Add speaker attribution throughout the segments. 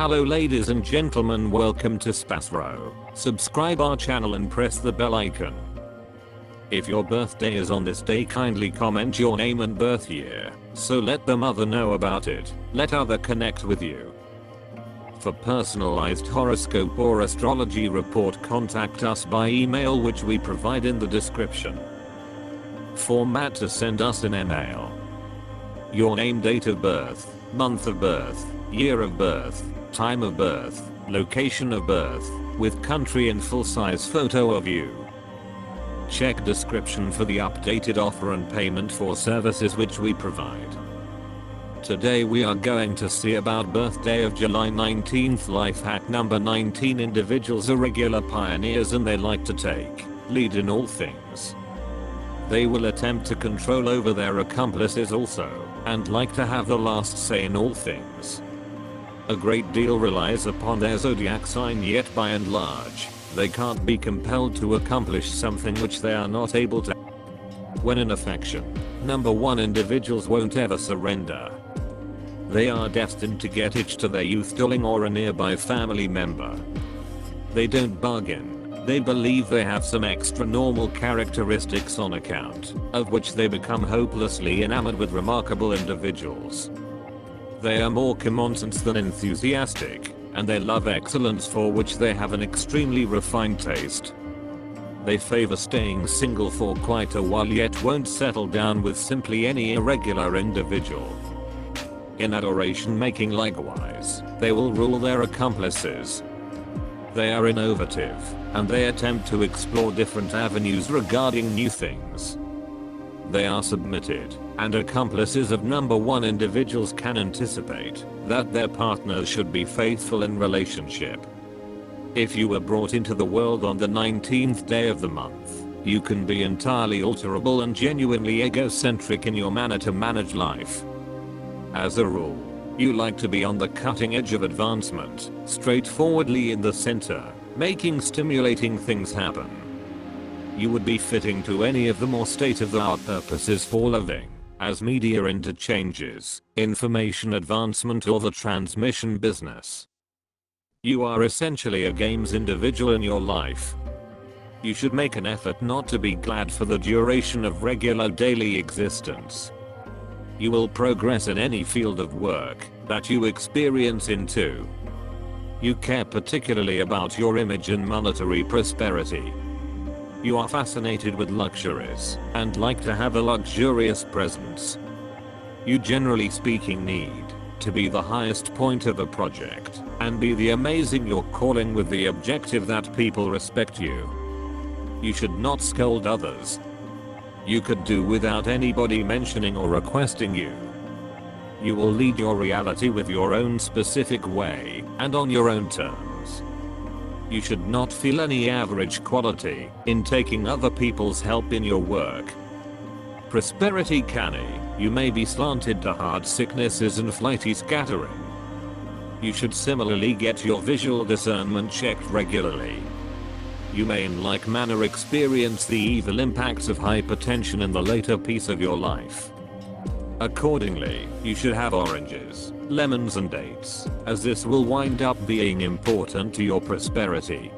Speaker 1: Hello ladies and gentlemen, welcome to SPASRO. Subscribe our channel and press the bell icon. If your birthday is on this day, kindly comment your name and birth year, so let the mother know about it. Let other connect with you. For personalized horoscope or astrology report, contact us by email, which we provide in the description. Format to send us an email: your name, date of birth, month of birth, year of birth, time of birth, location of birth, with country and full-size photo of you. Check description for the updated offer and payment for services which we provide. Today we are going to see about birthday of July 19th. Life hack number 19. Individuals are regular pioneers and they like to take lead in all things. They will attempt to control over their accomplices also, and like to have the last say in all things. A great deal relies upon their zodiac sign, yet by and large, they can't be compelled to accomplish something which they are not able to. When in affection, number 1, individuals won't ever surrender. They are destined to get hitched to their youth darling or a nearby family member. They don't bargain. They believe they have some extra normal characteristics on account of which they become hopelessly enamored with remarkable individuals. They are more common sense than enthusiastic, and they love excellence, for which they have an extremely refined taste. They favor staying single for quite a while, yet won't settle down with simply any irregular individual. In adoration making likewise, they will rule their accomplices. They are innovative, and they attempt to explore different avenues regarding new things. They are submitted, and accomplices of number 1 individuals can anticipate that their partners should be faithful in relationship. If you were brought into the world on the 19th day of the month, you can be entirely alterable and genuinely egocentric in your manner to manage life. As a rule, you like to be on the cutting edge of advancement, straightforwardly in the center, making stimulating things happen. You would be fitting to any of the more state-of-the-art purposes for living, as media interchanges, information advancement, or the transmission business. You are essentially a games individual in your life. You should make an effort not to be glad for the duration of regular daily existence. You will progress in any field of work that you experience into. You care particularly about your image and monetary prosperity. You are fascinated with luxuries and like to have a luxurious presence. You, generally speaking, need to be the highest point of a project and be the amazing you're calling, with the objective that people respect you. You should not scold others. You could do without anybody mentioning or requesting you. You will lead your reality with your own specific way and on your own terms. You should not feel any average quality in taking other people's help in your work. Prosperity canny, you may be slanted to hard sicknesses and flighty scattering. You should similarly get your visual discernment checked regularly. You may in like manner experience the evil impacts of hypertension in the later piece of your life. Accordingly, you should have oranges, lemons and dates, as this will wind up being important to your prosperity.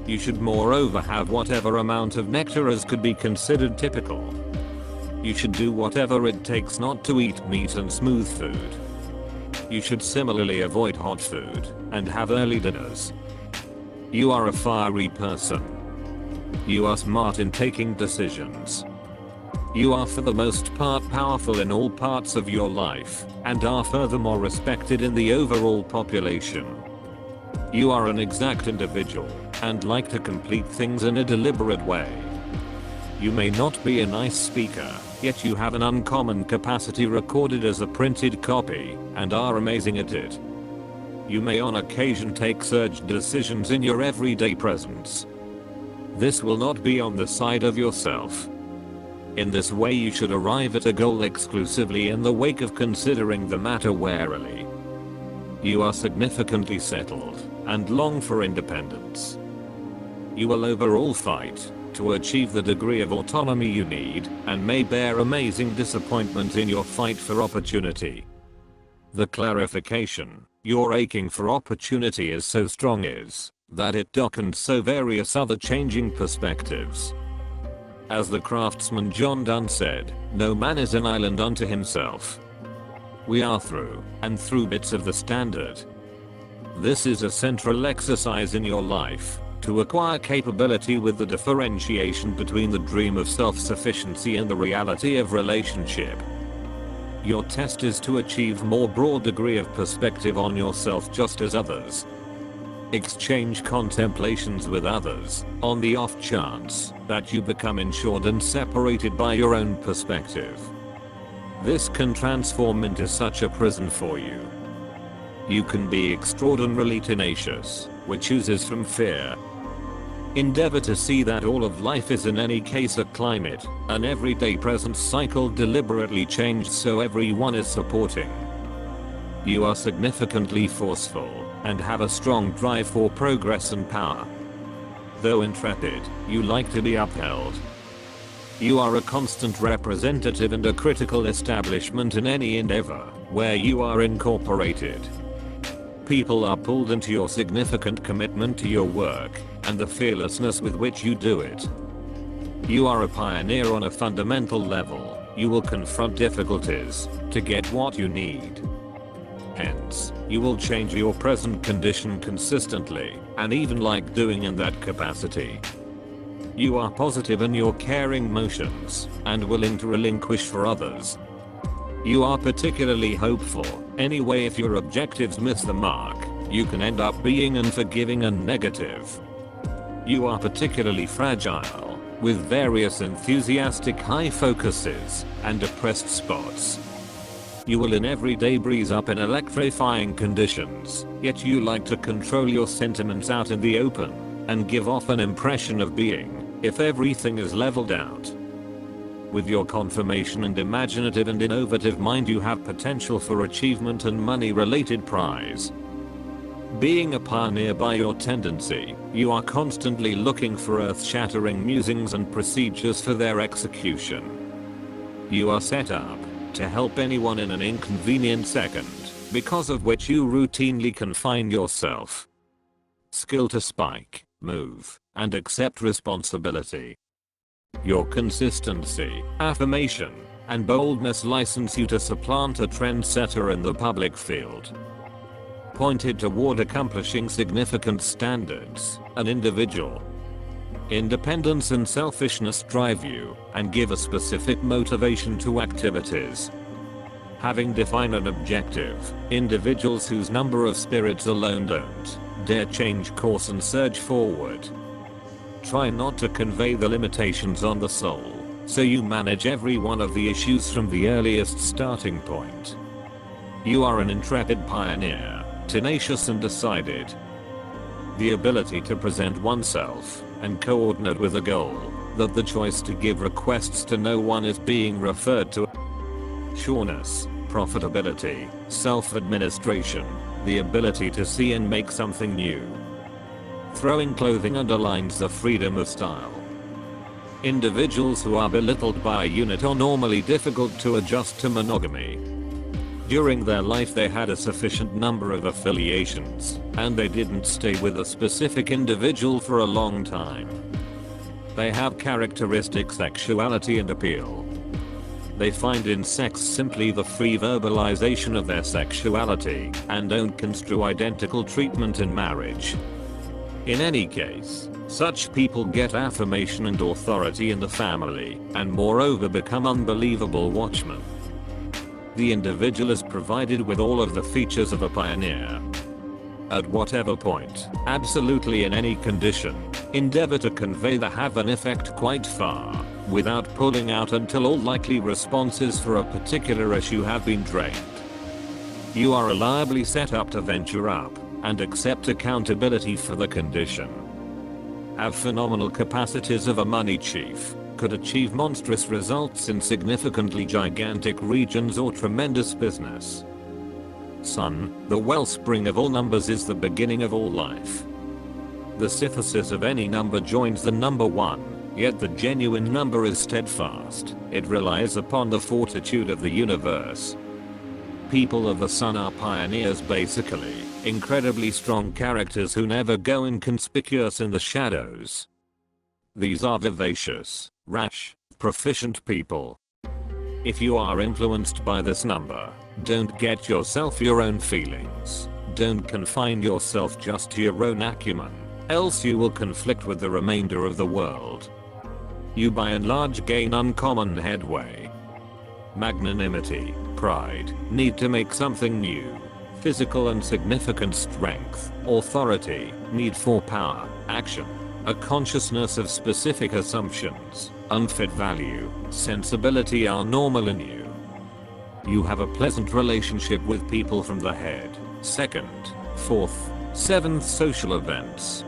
Speaker 1: You should moreover have whatever amount of nectar as could be considered typical. You should do whatever it takes not to eat meat and smooth food. You should similarly avoid hot food and have early dinners. You are a fiery person. You are smart in taking decisions. You are for the most part powerful in all parts of your life, and are furthermore respected in the overall population. You are an exact individual, and like to complete things in a deliberate way. You may not be a nice speaker, yet you have an uncommon capacity recorded as a printed copy, and are amazing at it. You may on occasion take surge decisions in your everyday presence. This will not be on the side of yourself. In this way you should arrive at a goal exclusively in the wake of considering the matter warily. You are significantly settled and long for independence. You will overall fight to achieve the degree of autonomy you need, and may bear amazing disappointment in your fight for opportunity. The clarification Your aching for opportunity is so strong is that it darkens so various other changing perspectives. As the craftsman John Donne said, no man is an island unto himself. We are through and through bits of the standard. This is a central exercise in your life to acquire capability with the differentiation between the dream of self-sufficiency and the reality of relationship. Your test is to achieve more broad degree of perspective on yourself just as others. Exchange contemplations with others on the off chance that you become insured and separated by your own perspective. This can transform into such a prison for you. You can be extraordinarily tenacious, which oozes from fear. Endeavor to see that all of life is in any case a climate, an everyday present cycle deliberately changed so everyone is supporting. You are significantly forceful and have a strong drive for progress and power. Though intrepid, you like to be upheld. You are a constant representative and a critical establishment in any endeavor where you are incorporated. People are pulled into your significant commitment to your work and the fearlessness with which you do it. You are a pioneer on a fundamental level. You will confront difficulties to get what you need. Hence, you will change your present condition consistently and even like doing in that capacity. You are positive in your caring motions and willing to relinquish for others. You are particularly hopeful. Anyway, if your objectives miss the mark, you can end up being unforgiving and negative. You are particularly fragile, with various enthusiastic high focuses and depressed spots. You will in every day breeze up in electrifying conditions, yet you like to control your sentiments out in the open and give off an impression of being, if everything is leveled out. With your confirmation and imaginative and innovative mind, you have potential for achievement and money-related prize. Being a pioneer by your tendency, you are constantly looking for earth-shattering musings and procedures for their execution. You are set up to help anyone in an inconvenient second, because of which you routinely confine yourself. Skill to spike, move, and accept responsibility. Your consistency, affirmation, and boldness license you to supplant a trendsetter in the public field. Pointed toward accomplishing significant standards, an individual. Independence and selfishness drive you and give a specific motivation to activities. Having defined an objective, individuals whose number of spirits alone don't dare change course and surge forward. Try not to convey the limitations on the soul, so you manage every one of the issues from the earliest starting point. You are an intrepid pioneer, tenacious and decided. The ability to present oneself and coordinate with a goal, that the choice to give requests to no one is being referred to. Sureness, profitability, self-administration, the ability to see and make something new. Throwing clothing underlines the freedom of style. Individuals who are belittled by a unit are normally difficult to adjust to monogamy. During their life they had a sufficient number of affiliations, and they didn't stay with a specific individual for a long time. They have characteristic sexuality and appeal. They find in sex simply the free verbalization of their sexuality, and don't construe identical treatment in marriage. In any case, such people get affirmation and authority in the family, and moreover become unbelievable watchmen. The individual is provided with all of the features of a pioneer. At whatever point, absolutely in any condition, endeavor to convey the have an effect quite far, without pulling out until all likely responses for a particular issue have been drained. You are reliably set up to venture up and accept accountability for the condition. Have phenomenal capacities of a money chief, could achieve monstrous results in significantly gigantic regions or tremendous business. Sun, the wellspring of all numbers, is the beginning of all life. The synthesis of any number joins the number 1, yet the genuine number is steadfast. It relies upon the fortitude of the universe. People of the sun are pioneers basically, incredibly strong characters who never go inconspicuous in the shadows. These are vivacious, rash, proficient people. If you are influenced by this number, don't get yourself your own feelings. Don't confine yourself just to your own acumen, else you will conflict with the remainder of the world. You by and large gain uncommon headway. Magnanimity, pride, need to make something new. Physical and significant strength, authority, need for power, action. A consciousness of specific assumptions, unfit value, sensibility are normal in you. You have a pleasant relationship with people from the head, 2nd, 4th, 7th social events.